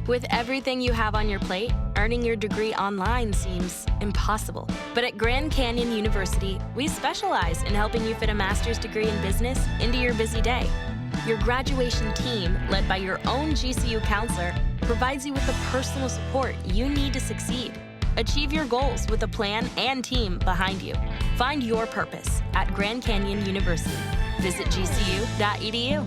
With everything you have on your plate, earning your degree online seems impossible. But at Grand Canyon University, we specialize in helping you fit a master's degree in business into your busy day. Your graduation team, led by your own GCU counselor, provides you with the personal support you need to succeed. Achieve your goals with a plan and team behind you. Find your purpose at Grand Canyon University. Visit gcu.edu.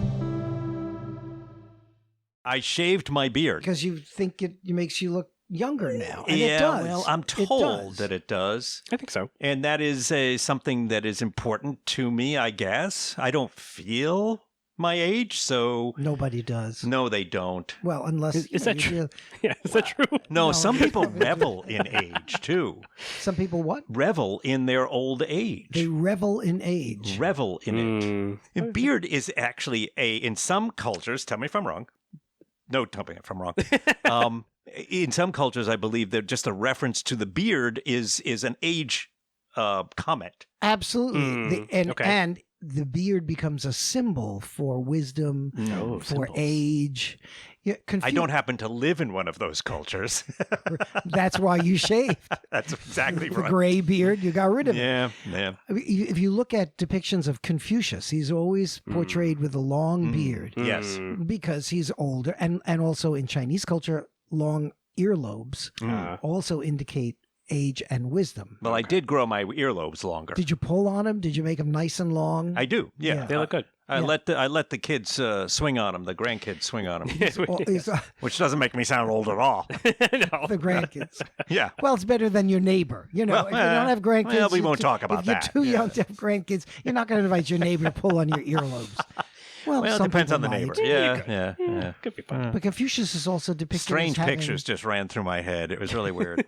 I shaved my beard. Because you think it makes you look younger now. And it does. Well, I'm told that it does. I think so. And that is something that is important to me, I guess. I don't feel my age, so... Nobody does. No, they don't. Well, unless... Is that true? Yeah, is that true? No, some people revel in age, too. Some people what? Revel in their old age. They revel in age. Revel in it. And beard is actually in some cultures, tell me if I'm wrong. No, tell me if I'm wrong. In some cultures, I believe that just a reference to the beard is an age comment. Absolutely. And the beard becomes a symbol for wisdom, for age. Yeah, I don't happen to live in one of those cultures. That's why you shaved. That's exactly right. The gray beard, you got rid of it. Yeah. I mean, if you look at depictions of Confucius, he's always portrayed with a long beard. Yes. Because he's older. And also in Chinese culture, long earlobes also indicate age and wisdom. Well, I did grow my earlobes longer. Did you pull on them? Did you make them nice and long? I do. Yeah. They look good. I let the kids swing on them. The grandkids swing on them, which doesn't make me sound old at all. No. The grandkids. Yeah. Well, it's better than your neighbor. You know, Well, if you don't have grandkids, well, we won't talk about that. If you're too young to have grandkids, you're not going to invite your neighbor to pull on your earlobes. Well, it depends on the neighbor. Yeah. Could be fun. But Confucius is also depicted Strange as having... pictures just ran through my head. It was really weird.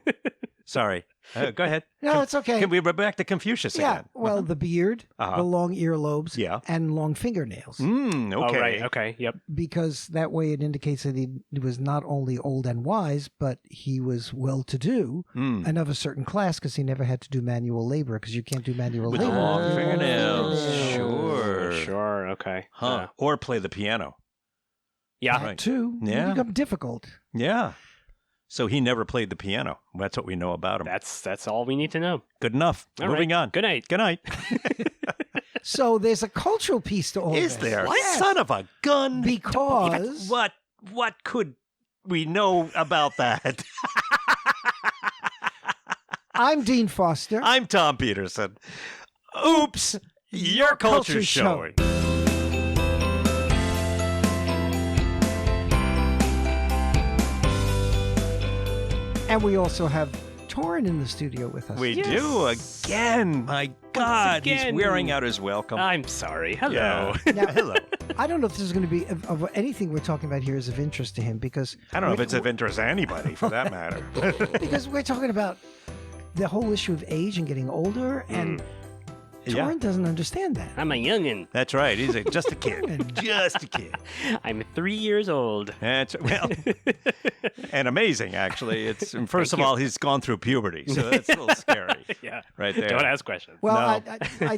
Sorry. Go ahead. No, it's okay. Can we go back to Confucius again? Well, the beard, the long earlobes, and long fingernails. Okay. Oh, right. Okay. Yep. Because that way it indicates that he was not only old and wise, but he was well-to-do and of a certain class because he never had to do manual labor because you can't do manual labor. With long fingernails. Sure. Okay. Huh. Or play the piano. Yeah. That too. Yeah. It become difficult. Yeah. So he never played the piano. That's what we know about him. That's all we need to know. Good enough. All Moving right. on. Good night. Good night. So there's a cultural piece to all this. Is there? Yes. Son of a gun. Because... What could we know about that? I'm Dean Foster. I'm Tom Peterson. Oops. Your culture's showing. And we also have Torin in the studio with us. We do again. My God, he's wearing out his welcome. I'm sorry. Hello. Yeah. Now, Hello. I don't know if this is going to be of anything we're talking about here is of interest to him because I don't know if it's of interest to anybody, for that matter. because we're talking about the whole issue of age and getting older, and Torin doesn't understand that. I'm a youngin'. That's right. He's just a kid. Just a kid. I'm 3 years old. That's and amazing actually. It's first of all, he's gone through puberty, so that's a little scary. Yeah, right there. Don't ask questions. Well, no.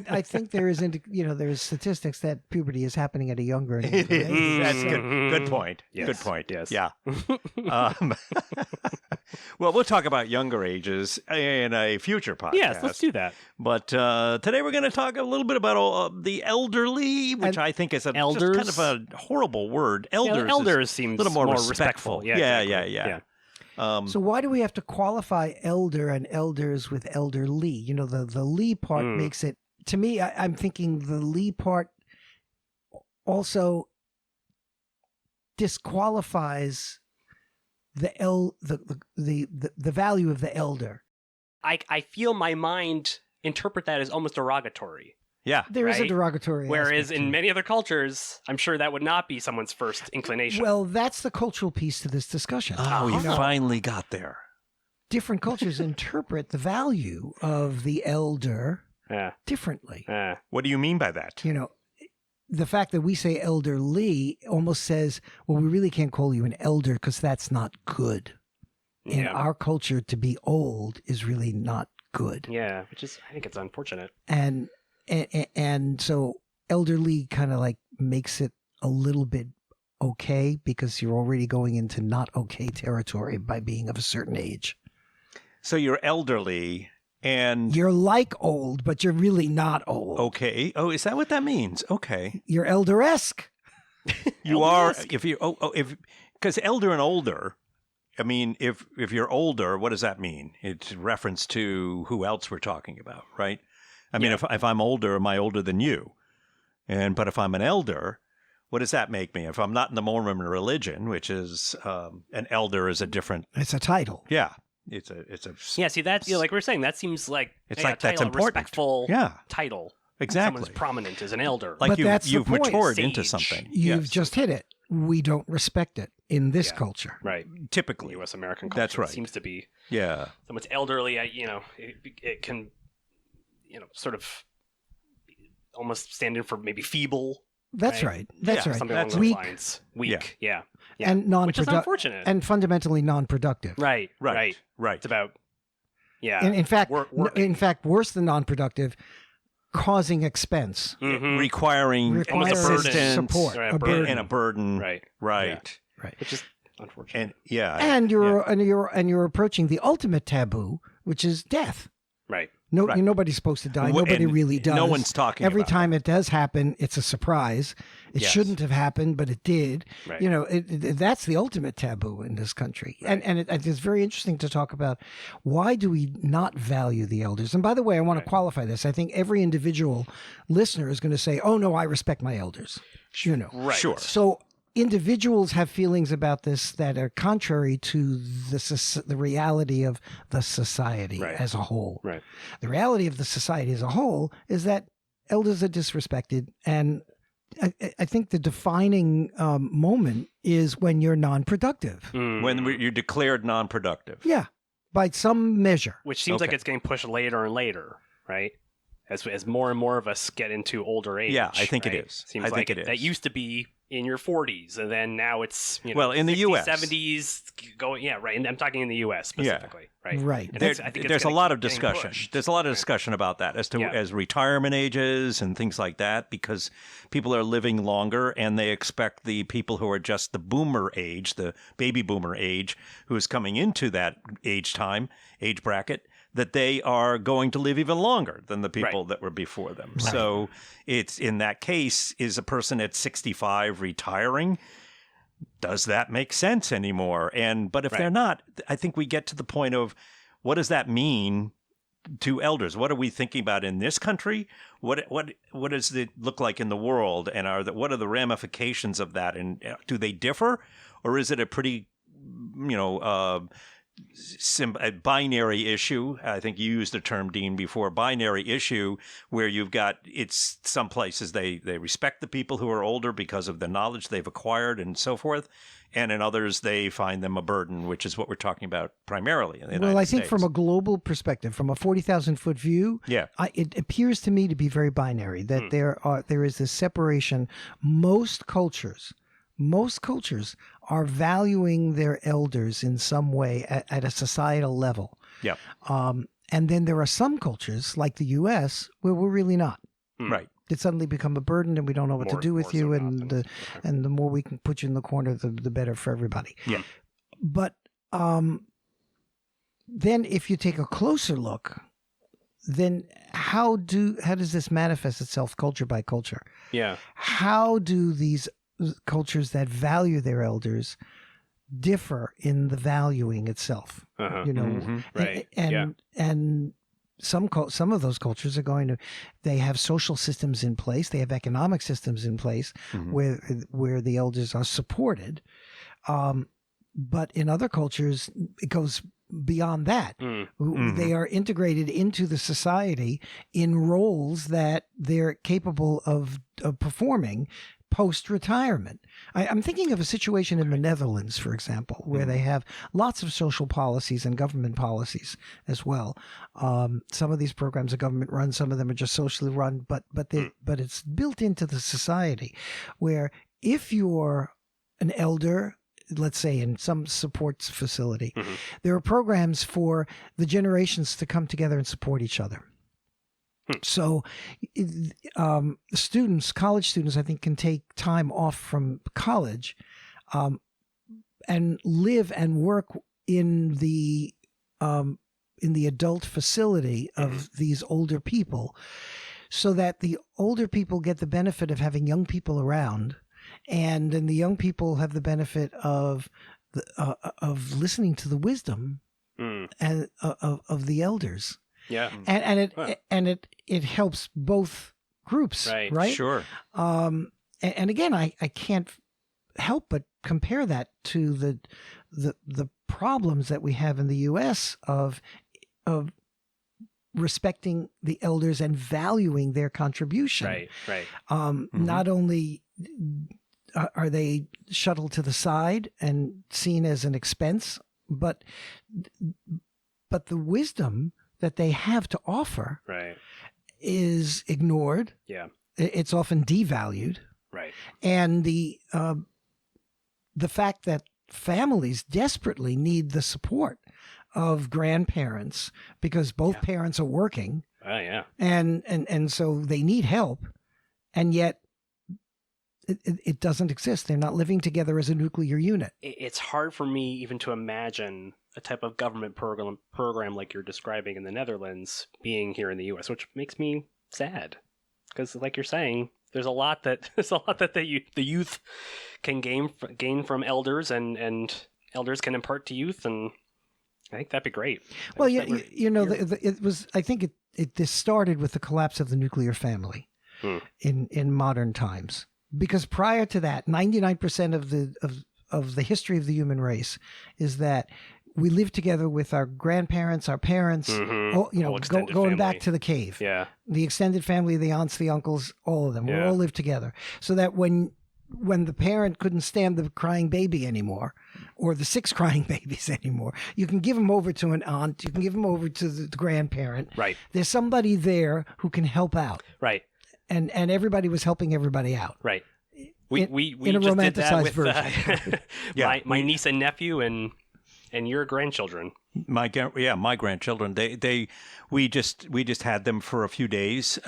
I think there is there's statistics that puberty is happening at a younger age. That's good. Good point. Yes. Good point. Yes. Yeah. Well, we'll talk about younger ages in a future podcast. Yes, let's do that. But today we're going to talk a little bit about the elderly, which I think is just kind of a horrible word. Elders seems a little more respectful. Yeah, exactly. yeah. So why do we have to qualify elder and elders with elderly? You know, the Lee part makes it, to me, I'm thinking the Lee part also disqualifies the value of the elder. I feel my mind interpret that as almost derogatory. Yeah. There is a derogatory Whereas aspect in to many other cultures, I'm sure that would not be someone's first inclination. Well, that's the cultural piece to this discussion. Oh, we finally got there. Different cultures interpret the value of the elder differently. What do you mean by that? You know, the fact that we say elderly almost says, well, we really can't call you an elder because that's not good. In our culture, to be old is really not good. Yeah, which is, I think it's unfortunate. And so elderly kind of like makes it a little bit okay because you're already going into not okay territory by being of a certain age. So you're elderly and You're like old, but you're really not old. okay. Oh, is that what that means? Okay. You're elder-esque. You are if you if because elder and older. I mean, if you're older, what does that mean? It's a reference to who else we're talking about, right? I mean, if I'm older, am I older than you? But if I'm an elder, what does that make me? If I'm not in the Mormon religion, which is an elder is a different. It's a title. Yeah, it's a. Yeah, see that like we were saying, that seems like It's a like that's title, a important. respectful Yeah. title. Exactly. Someone's prominent as an elder. Like But that's the you've point. matured into Sage. something. You've Yes. just hit it. We don't respect it in this Yeah. culture. Right. Typically. U.S. American culture. That's right. It seems to be Yeah. someone's elderly. It can, sort of almost stand in for maybe feeble. That's right. That's Yeah, right. Something That's along those weak lines. Weak. Yeah. Yeah. and Which is non-productive unfortunate. and fundamentally non-productive. right. Right. Right. Right. It's about. Yeah. In fact, working. worse than non-productive, causing expense, Mhm. Requiring requiring assistance support, Right, a burden. and a burden. Right. Right. Right. Which is unfortunate. And yeah. And you're approaching the ultimate taboo, which is death. Right. No, Right. nobody's supposed to die. And Nobody really does. No one's talking Every about time it does happen, it's a surprise. It Yes. shouldn't have happened, but it did. Right. That's the ultimate taboo in this country. And it's very interesting to talk about why do we not value the elders? And by the way, I want to qualify this. I think every individual listener is going to say, "Oh no, I respect my elders." Right. Sure. So individuals have feelings about this that are contrary to the reality of the society Right. as a whole. Right. The reality of the society as a whole is that elders are disrespected, and I think the defining moment is when you're non-productive. When you're declared non-productive. Yeah, by some measure. Which seems like Okay. it's getting pushed later and later, right? As more and more of us get into older age. Yeah, I think it right? is. Seems I like think it that is. used to be in your 40s, and then now it's Well, in the 60s, US. 70s going. Yeah, right. And I'm talking in the U.S. specifically, right? Right. And There's, I think it's there's a gonna lot keep of getting discussion. pushed. There's a lot of discussion about that as to Yeah. as retirement ages and things like that, because people are living longer and they expect the people who are just the boomer age, the baby boomer age, who is coming into that age bracket, that they are going to live even longer than the people that were before them. Right. So it's in that case, is a person at 65 retiring? Does that make sense anymore? But if they're not, I think we get to the point of what does that mean to elders? What are we thinking about in this country? What does it look like in the world? And what are the ramifications of that? And do they differ, or is it a pretty, a binary issue? I think you used the term, Dean, before, binary issue, where you've got, it's some places they respect the people who are older because of the knowledge they've acquired and so forth, and in others they find them a burden, which is what we're talking about primarily in the United Well, I think States. from a global perspective, from a 40,000-foot view, Yeah. it appears to me to be very binary, that there is this separation. Most cultures are valuing their elders in some way at a societal level. Yeah. And then there are some cultures, like the U.S., where we're really not. Right. It suddenly become a burden, and we don't know what to do with you, so and not. the more we can put you in the corner, the better for everybody. Yeah. But then, if you take a closer look, then how does this manifest itself culture by culture? Yeah. How do these cultures that value their elders differ in the valuing itself? Uh-huh. Right. And some of those cultures are they have social systems in place, they have economic systems in place where the elders are supported. But in other cultures, it goes beyond that. They are integrated into the society in roles that they're capable of performing post-retirement. I'm thinking of a situation in the Netherlands, for example, where they have lots of social policies and government policies as well. Some of these programs are government run, some of them are just socially run, but it's built into the society where if you're an elder, let's say in some sports facility, there are programs for the generations to come together and support each other. So college students, I think, can take time off from college and live and work in the adult facility of these older people, so that the older people get the benefit of having young people around, and then the young people have the benefit of listening to the wisdom and of the elders. Yeah. And it helps both groups, right? Sure. And again, I can't help but compare that to the problems that we have in the U.S. of respecting the elders and valuing their contribution. Right. Not only are they shuttled to the side and seen as an expense, but the wisdom that they have to offer is ignored. Yeah. It's often devalued. Right. And the fact that families desperately need the support of grandparents because both parents are working. Oh, yeah. And so they need help, and yet it doesn't exist. They're not living together as a nuclear unit. It's hard for me even to imagine a type of government program like you're describing in the Netherlands being here in the U.S., which makes me sad. Because, like you're saying, there's a lot that the youth can gain from elders, and elders can impart to youth, and I think that'd be great. Well, it was. I think this started with the collapse of the nuclear family in modern times. Because prior to that, 99% of the history of the human race is that we lived together with our grandparents, our parents, going back to the cave. Yeah. The extended family, the aunts, the uncles, all of them. We all lived together. So that when the parent couldn't stand the crying baby anymore, or the 6 crying babies anymore, you can give them over to an aunt, you can give them over to the grandparent. Right. There's somebody there who can help out. Right. And everybody was helping everybody out. Right. We in a just did that romanticized with version. my niece and nephew and your grandchildren. My grandchildren. We just had them for a few days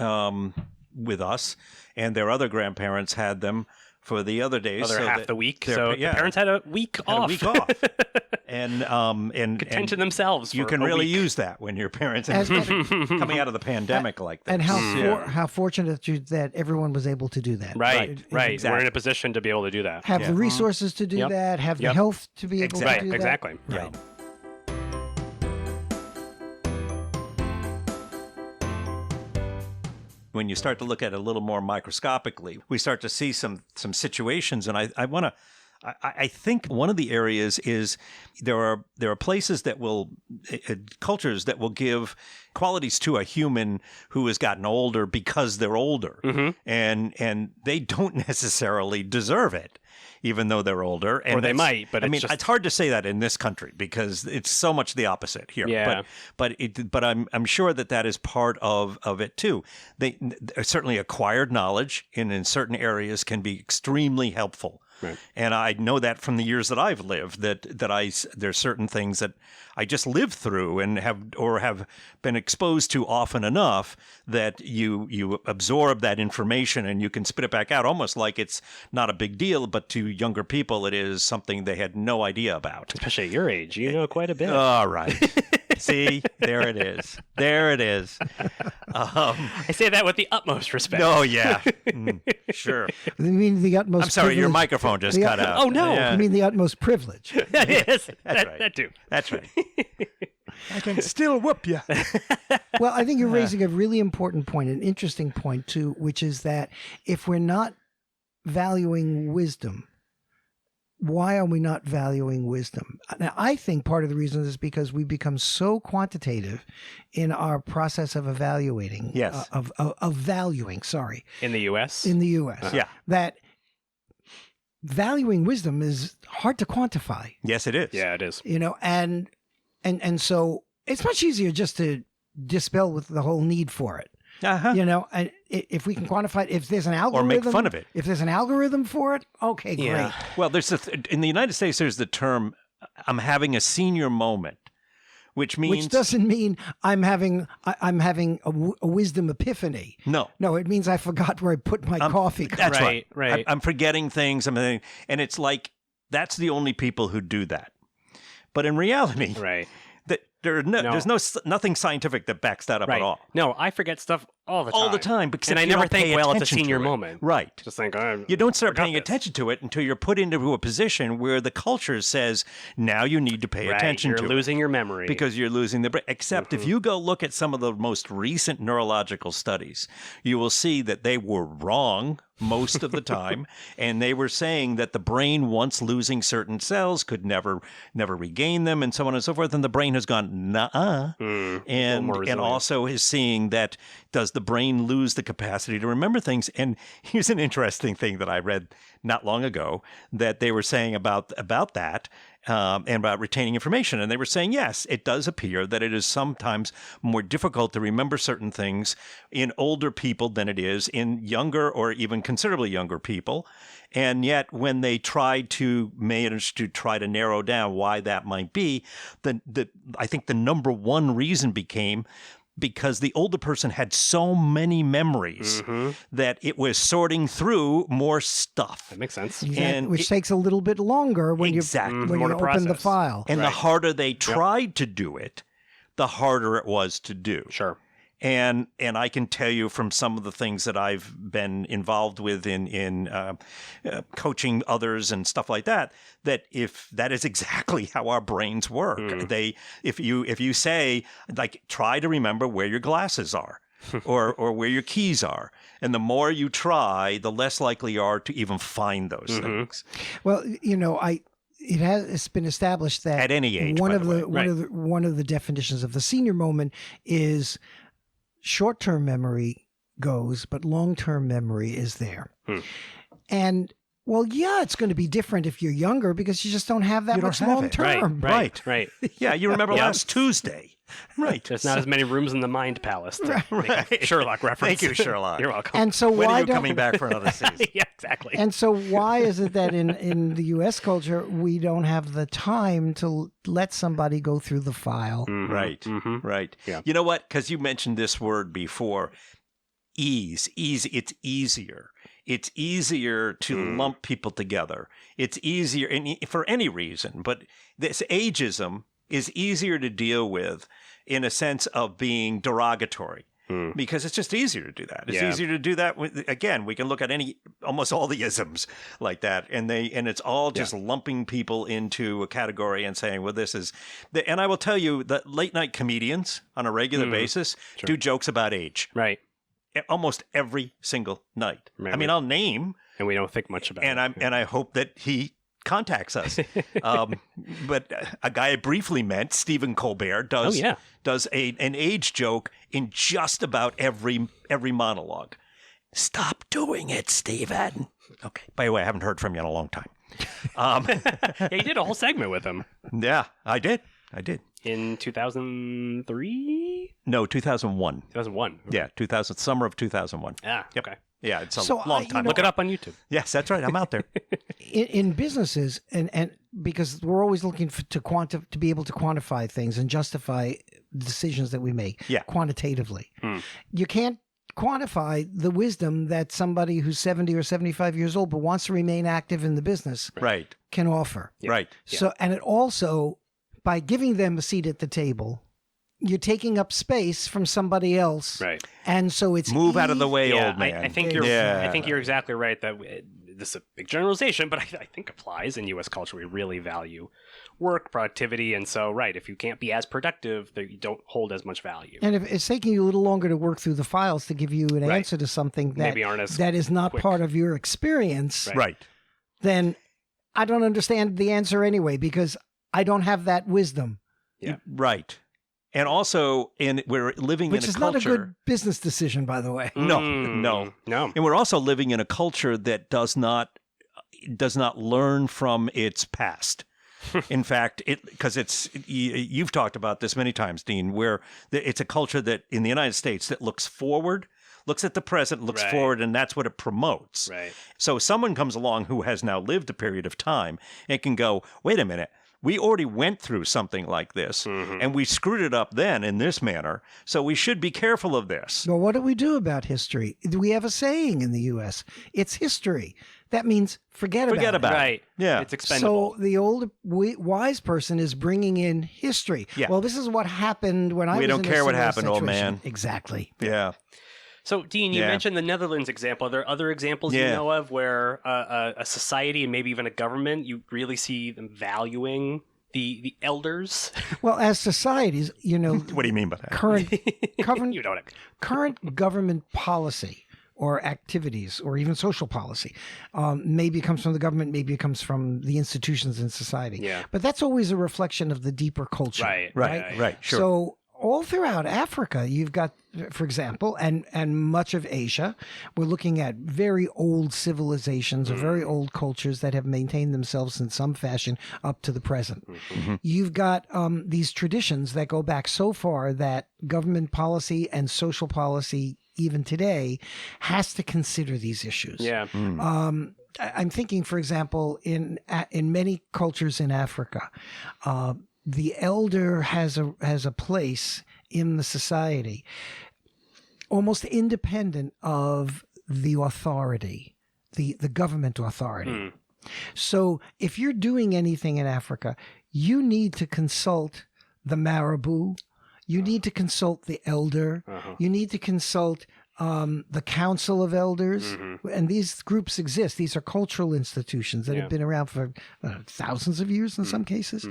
with us, and their other grandparents had them for the other days. Half the week. So the parents had a week off. And could tend to themselves. You can really use that when your parents coming out of the pandemic like that. And how fortunate that everyone was able to do that. Right. Exactly. We're in a position to be able to do that. Have the resources to do that. Have the health to be able to do that. Exactly. Right. When you start to look at it a little more microscopically, we start to see some situations, and I think one of the areas is there are places that will cultures that will give qualities to a human who has gotten older because they're older, and they don't necessarily deserve it, even though they're older. And or they might, but it's hard to say that in this country because it's so much the opposite here. Yeah. But I'm sure that is part of it too. They certainly acquired knowledge in certain areas can be extremely helpful. Right. And I know that from the years that I've lived, there's certain things that I just lived through and have been exposed to often enough that you absorb that information and you can spit it back out almost like it's not a big deal, but to younger people it is something they had no idea about. Especially at your age, you know quite a bit. All right. See, there it is. I say that with the utmost respect. Oh, yeah. Sure. You mean the utmost I'm sorry, privilege? your microphone just cut out. Oh, no. Yeah. You mean the utmost privilege? Yes, That's right. That too. That's right. I can still whoop you. Well, I think you're raising a really important point, an interesting point too, which is that if we're not valuing wisdom, why are we not valuing wisdom? Now, I think part of the reason is because we become so quantitative in our process of evaluating, Yes. of valuing, sorry. In the U.S.? In the U.S. Yeah. That valuing wisdom is hard to quantify. Yes, it is. Yeah, it is. And so it's much easier just to dispel with the whole need for it. Uh-huh. And if we can quantify it, if there's an algorithm, Or make fun of it. If there's an algorithm for it, okay, Yeah. great. Well, in the United States, there's the term, I'm having a senior moment, which means... Which doesn't mean I'm having a wisdom epiphany. No. No, it means I forgot where I put my coffee cup. That's Right. I'm forgetting things. And it's like That's the only people who do that. But in reality, Right. that there's nothing scientific that backs that up Right. at all. No, I forget stuff all the time. All the time, because and I you never don't pay think, well, it's a attention senior to it. moment. Right. Just think, You don't start forgot paying this. attention to it until you're put into a position where the culture says, now you need to pay Right, attention you're to losing it. your memory. Because you're losing the brain. Except if you go look at some of the most recent neurological studies, you will see that they were wrong most of the time. And they were saying that the brain, once losing certain cells, could never regain them, and so on and so forth. And the brain has gone, nah. And resilient. also is seeing that, does the brain lose the capacity to remember things? And here's an interesting thing that I read not long ago that they were saying about that and about retaining information. And they were saying, yes, it does appear that it is sometimes more difficult to remember certain things in older people than it is in younger or even considerably younger people. And yet when they tried to manage to try to narrow down why that might be, I think the number one reason became because the older person had so many memories that it was sorting through more stuff. That makes sense. And which takes a little bit longer when Exactly. you when More you to open the process. file. And the Right. harder they tried to do it, the harder it was to do. Sure. And I can tell you from some of the things that I've been involved with in coaching others and stuff like that, that if that is exactly how our brains work. If you say, like, try to remember where your glasses are or where your keys are, and the more you try, the less likely you are to even find those things. Well, it's been established that At any age, one by of the way. the one of the definitions of the senior moment is short-term memory goes, but long-term memory is there. And well, yeah, it's going to be different if you're younger because you just don't have that You don't much have it. long-term. Right. Right. Yeah, you remember Yep. last Tuesday. Right. There's not as many rooms in the mind palace to make a Sherlock reference. Thank you, Sherlock. You're welcome. And so When why are you don't coming back for another season? yeah, exactly. And so why is it that in the U.S. culture we don't have the time to let somebody go through the file? Right. Right. Yeah. You know what? Because you mentioned this word before, ease. It's easier. It's easier to lump people together. It's easier, and for any reason, but this ageism is easier to deal with in a sense of being derogatory. Because it's just easier to do that. It's Yeah. easier to do that. Again, we can look at almost all the isms like that, and it's all just lumping people into a category and saying, well, this is. And I will tell you that late night comedians on a regular basis do jokes about age Right. almost every single night. Right. I mean, I'll name, And we don't think much about and it. I hope that he contacts us. But a guy I briefly met, Stephen Colbert, does an age joke in just about every monologue. Stop doing it, Stephen. Okay. By the way, I haven't heard from you in a long time. Yeah, you did a whole segment with him Yeah, I did. in 2003? No, 2001. 2001. Yeah, summer of 2001. Yeah. Yep. Okay. Yeah, it's a So long time. Look it up on YouTube. Yes, that's right. I'm out there. In businesses, and because we're always looking to be able to quantify things and justify decisions that we make quantitatively. You can't quantify the wisdom that somebody who's 70 or 75 years old but wants to remain active in the business Right. can offer. Right. So, and it also, by giving them a seat at the table, you're taking up space from somebody else. Right. And so it's Move out of the way, Yeah, old man. I think you're. Yeah. I think you're exactly right. That this is a big generalization, but I think applies in U.S. culture. We really value work, productivity, and so if you can't be as productive, that you don't hold as much value. And if it's taking you a little longer to work through the files to give you an answer to something that Maybe aren't as that is not quick. part of your experience, Right. then I don't understand the answer anyway because I don't have that wisdom, Yeah. Right. And also, we're living which in a is culture. not a good business decision, by the way. No. No. And we're also living in a culture that does not learn from its past. In fact, because you've talked about this many times, Dean, where it's a culture that in the United States that looks forward, looks at the present, looks Right. forward, and that's what it promotes. Right. So someone comes along who has now lived a period of time and can go, wait a minute, We already went through something like this, and we screwed it up then in this manner. So we should be careful of this. Well, what do we do about history? We have a saying in the U.S. It's history. That means forget about it. Right. Yeah. It's expendable. So the old wise person is bringing in history. Yeah. Well, this is what happened when I was don't in a care what similar happened, old situation. man. Exactly. Yeah. So, Dean, you Yeah. mentioned the Netherlands example. Are there other examples you Yeah. know of where a society and maybe even a government, you really see them valuing the elders? Well, as societies, What do you mean by that? current You don't. current government policy or activities or even social policy maybe it comes from the government, maybe it comes from the institutions in society. Yeah. But that's always a reflection of the deeper culture. Right. Sure. So all throughout Africa, you've got, for example, and much of Asia, we're looking at very old civilizations or very old cultures that have maintained themselves in some fashion up to the present. You've got these traditions that go back so far that government policy and social policy, even today, has to consider these issues. Yeah. I'm thinking, for example, in many cultures in Africa, the elder has a place in the society, almost independent of the authority, the government authority. So if you're doing anything in Africa, you need to consult the marabout, you need to consult the elder, you need to consult the Council of Elders, and these groups exist. These are cultural institutions that have been around for thousands of years in some cases.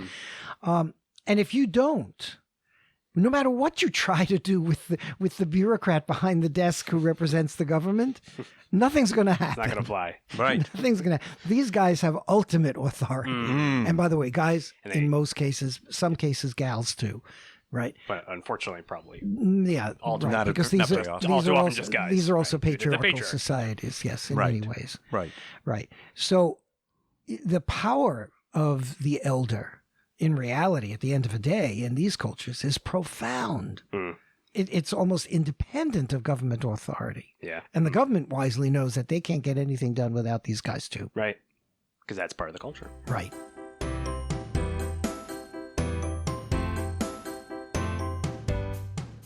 And if you don't, no matter what you try to do with the bureaucrat behind the desk who represents the government, nothing's going to happen. Not going to fly. Right. Nothing's going to. These guys have ultimate authority. And by the way, guys, in most cases, some cases, gals too. Right. But unfortunately, probably. Yeah. All too right, not because not these very are often. All these too are often also just guys, these are also right? The patriarchal patriarchy. societies. Yes, in Right. many ways. Right. Right. So the power of the elder, in reality, at the end of the day, in these cultures, is profound. It's almost independent of government authority. Yeah. And the government wisely knows that they can't get anything done without these guys too. Right. Because that's part of the culture. Right.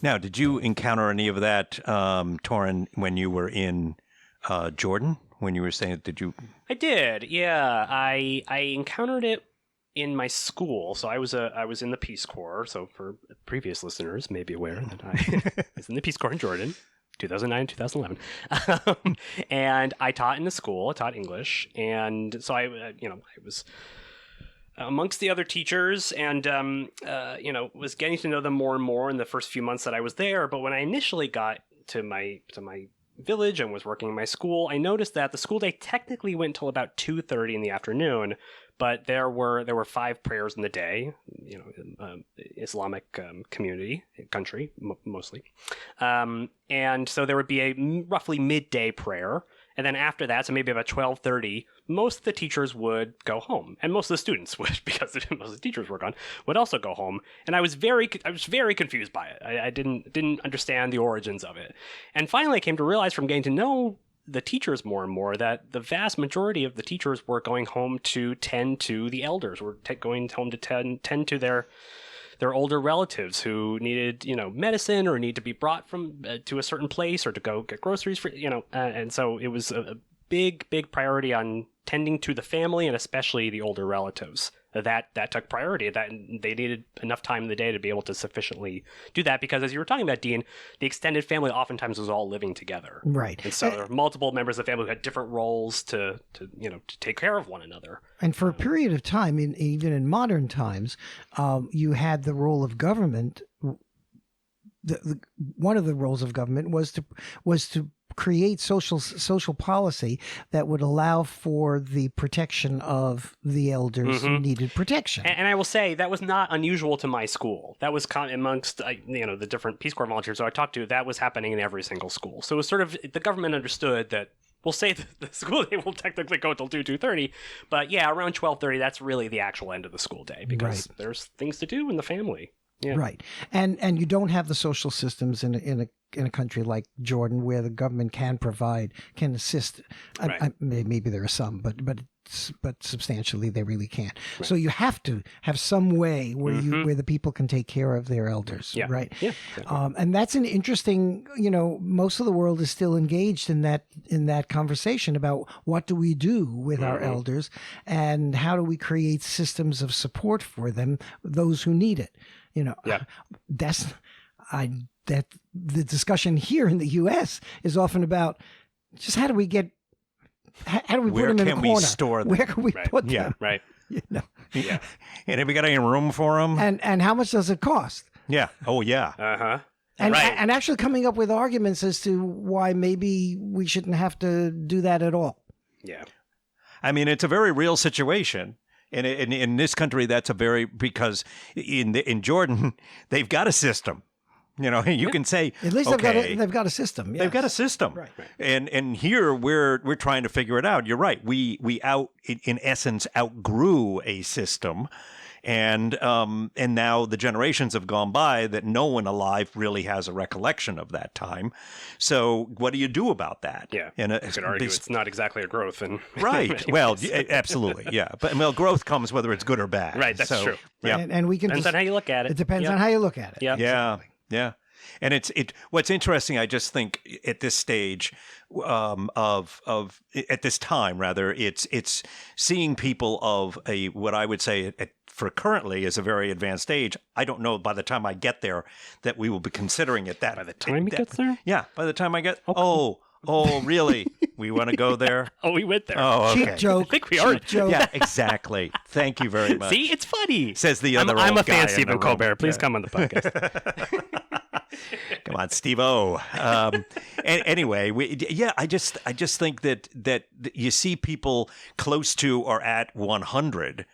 Now, did you encounter any of that, Torin, when you were in Jordan? When you were saying, did you? I did. Yeah. I encountered it in my school. So I was in the Peace Corps. So for previous listeners may be aware that I was in the Peace Corps in Jordan, 2009, 2011. And I taught in the school. I taught English. And so I was amongst the other teachers and, was getting to know them more and more in the first few months that I was there. But when I initially got to my village and was working in my school, I noticed that the school day technically went till about 2:30 in the afternoon, but there were 5 prayers in the day, Islamic country mostly. And so there would be a roughly midday prayer. And then after that, so maybe about 12:30, most of the teachers would go home, and most of the students would, because most of the teachers were gone, would also go home. And I was very confused by it. I didn't understand the origins of it. And finally, I came to realize from getting to know the teachers more and more that the vast majority of the teachers were going home to tend to the elders, were going home to tend to their older relatives who needed, medicine or need to be brought from to a certain place or to go get groceries for, and so it was a big priority on tending to the family and especially the older relatives. That took priority. That they needed enough time in the day to be able to sufficiently do that because, as you were talking about, Dean, the extended family oftentimes was all living together. Right. And so there were multiple members of the family who had different roles to take care of one another. And for a period of time, even in modern times, you had the role of government. One of the roles of government was to create social policy that would allow for the protection of the elders who needed protection. And I will say that was not unusual to my school. That was amongst the different Peace Corps volunteers who I talked to. That was happening in every single school. So it was sort of the government understood that. We'll say the school day will technically go till 2:30, but yeah, around 12:30, that's really the actual end of the school day because there's things to do in the family. Yeah. Right. And you don't have the social systems in a in a country like Jordan, where the government can assist. Right. Maybe there are some, but substantially they really can't. Right. So you have to have some way where where the people can take care of their elders, right? Yeah. Exactly. And that's an interesting. Most of the world is still engaged in that conversation about what do we do with our elders and how do we create systems of support for them, those who need it. That the discussion here in the U.S. is often about just how do we put them in a corner? Where can we store them? Where can we put them? Yeah, right. Yeah. And have we got any room for them? And how much does it cost? Yeah. Oh, yeah. Uh-huh. And, right. and actually coming up with arguments as to why maybe we shouldn't have to do that at all. Yeah. I mean, it's a very real situation. And in this country, because in Jordan, they've got a system. You can say at least okay, they've got a system. Yes. They've got a system, right. And here we're trying to figure it out. You're right. We in essence outgrew a system, and now the generations have gone by that no one alive really has a recollection of that time. So what do you do about that? Yeah, and you could argue it's not exactly a growth, and right. Well, absolutely, yeah. But growth comes whether it's good or bad. Right. That's true. Yeah, and we can depends on how you look at it. It depends on how you look at it. Yeah. Yeah. Exactly. Yeah. And what's interesting, I just think at this stage at this time rather, it's seeing people of what I would say for currently is a very advanced age. I don't know by the time I get there that we will be considering it that. By the time he gets there? Yeah. By the time I get, oh, really? We want to go there? Oh, we went there. Oh, okay. Cheap joke. I think we are. Joke. Yeah, exactly. Thank you very much. See, it's funny. Says the other I'm old a fan, guy Stephen in the room. Colbert. Please come on the podcast. Come on, Steve-O. Anyway, I just think that you see people close to or at 100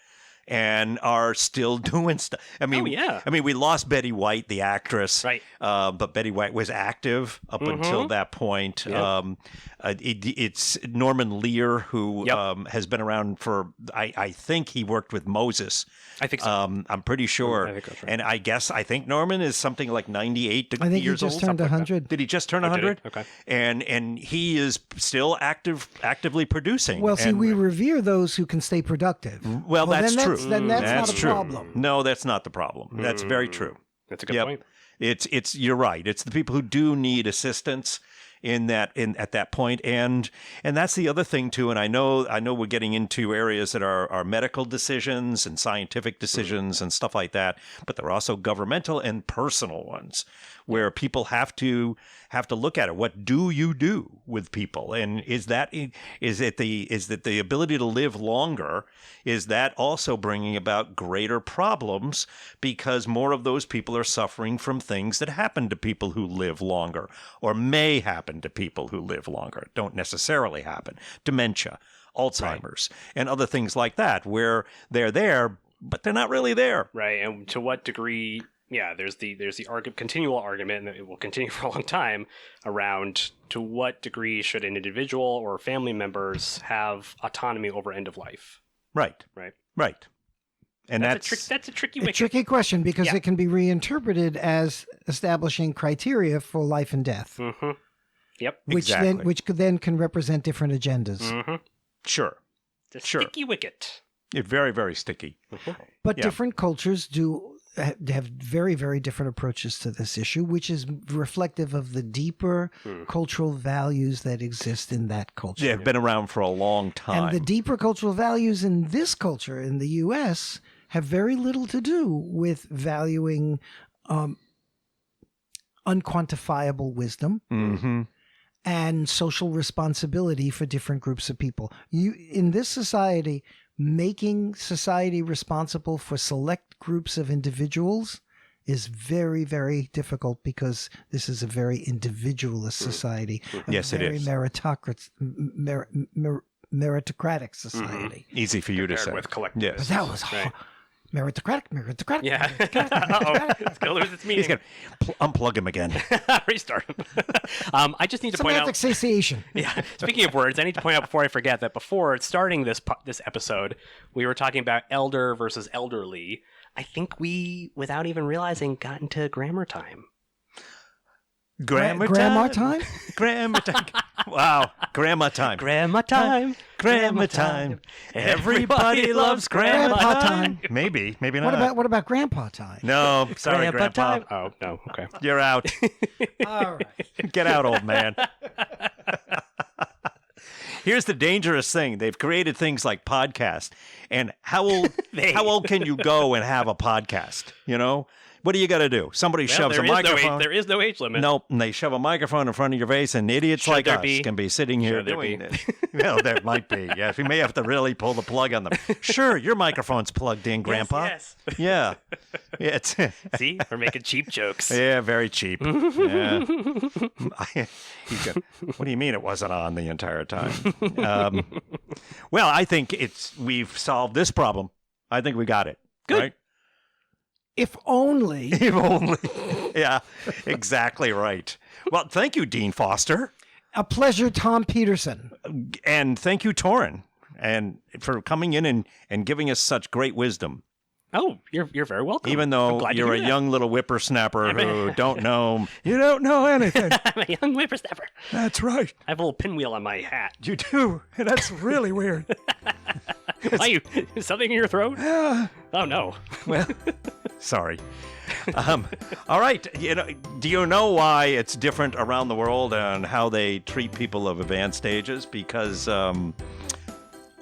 and are still doing stuff. I mean, we lost Betty White, the actress, right? But Betty White was active up until that point. Yep. It's Norman Lear who has been around for. I think he worked with Moses. I think so. I'm pretty sure. I think that's right. And I think Norman is something like 98 I think years he old. just turned 100. Did he just turn Oh, 100? okay. And he is still actively producing. Well, see, and, we revere those who can stay productive. Well, that's then true. Then that's not a true. problem. No, that's not the problem. That's very true. That's a good point. It's you're right. It's the people who do need assistance at that point, and that's the other thing too. And I know we're getting into areas that are medical decisions and scientific decisions and stuff like that, but there are also governmental and personal ones where people have to look at it. What do you do with people? And is it the ability to live longer? Is that also bringing about greater problems because more of those people are suffering from things that happen to people who live longer or may happen to people who live longer? Don't necessarily happen. Dementia, Alzheimer's, and other things like that where they're there, but they're not really there. Right. And to what degree... Yeah, there's the continual argument, and it will continue for a long time, around to what degree should an individual or family members have autonomy over end of life. Right. And that's a tricky wicket. A tricky question because it can be reinterpreted as establishing criteria for life and death. Mm-hmm. Yep. Which can represent different agendas. Mm-hmm. Sure. It's a sticky wicket. It's very, very sticky. Mm-hmm. But different cultures do have very, very different approaches to this issue, which is reflective of the deeper cultural values that exist in that culture. They've been around for a long time. And the deeper cultural values in this culture, in the U.S., have very little to do with valuing unquantifiable wisdom and social responsibility for different groups of people. In this society, making society responsible for select groups of individuals is very, very difficult because this is a very individualist society. Yes, it is. Meritocratic society. Easy for you to say. With collective. Yes. But that was hard. Meritocratic. Yeah. It's going to lose its meaning. He's going to unplug him again. Restart him. I just need to point out. Semantic satiation. Yeah. Speaking of words, I need to point out before I forget that before starting this episode, we were talking about elder versus elderly. I think we, without even realizing, got into grammar time. Grandma time? Grandma time. Wow. Grandma time. Grandma time. Grandma time. Everybody loves grandma Grandpa time. time. Maybe not. What about grandpa time? No, sorry, Grandpa. time. Oh, no. Okay. You're out. All right. Get out, old man. Here's the dangerous thing. They've created things like podcast. And how old can you go and have a podcast? You know? What do you got to do? Somebody shoves a microphone. There is no age limit. Nope. And they shove a microphone in front of your face, and idiots Should like there us be? can be sitting here Should there doing be? it. Well, there might be. Yes, we may have to really pull the plug on them. Sure, your microphone's plugged in, Grandpa. Yes. Yeah. It's See? We're making cheap jokes. yeah, very cheap. Yeah. What do you mean it wasn't on the entire time? Well, I think we've solved this problem. I think we got it. Good. Right? If only. If only. Yeah, exactly right. Well, thank you, Dean Foster. A pleasure, Tom Peterson. And thank you, Torin, and for coming in and giving us such great wisdom. Oh, you're very welcome. Even I'm though glad to you're a hear that. young little whippersnapper who don't know. You don't know anything. I'm a young whippersnapper. That's right. I have a little pinwheel on my hat. You do. And that's really weird. Why you? Something in your throat? Yeah. Oh no. Well, sorry. All right. Do you know why it's different around the world and how they treat people of advanced ages? Because,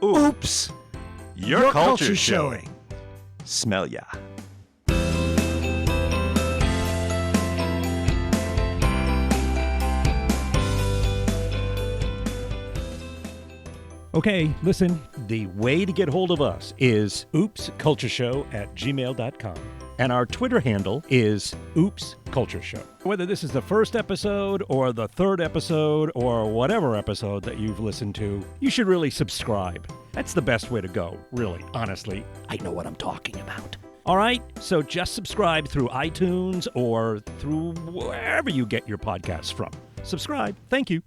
Oops. your culture's showing. Smell ya. Okay, listen, the way to get hold of us is oopscultureshow@gmail.com. And our Twitter handle is oopscultureshow. Whether this is the first episode or the third episode or whatever episode that you've listened to, you should really subscribe. That's the best way to go, really, honestly. I know what I'm talking about. All right, so just subscribe through iTunes or through wherever you get your podcasts from. Subscribe. Thank you.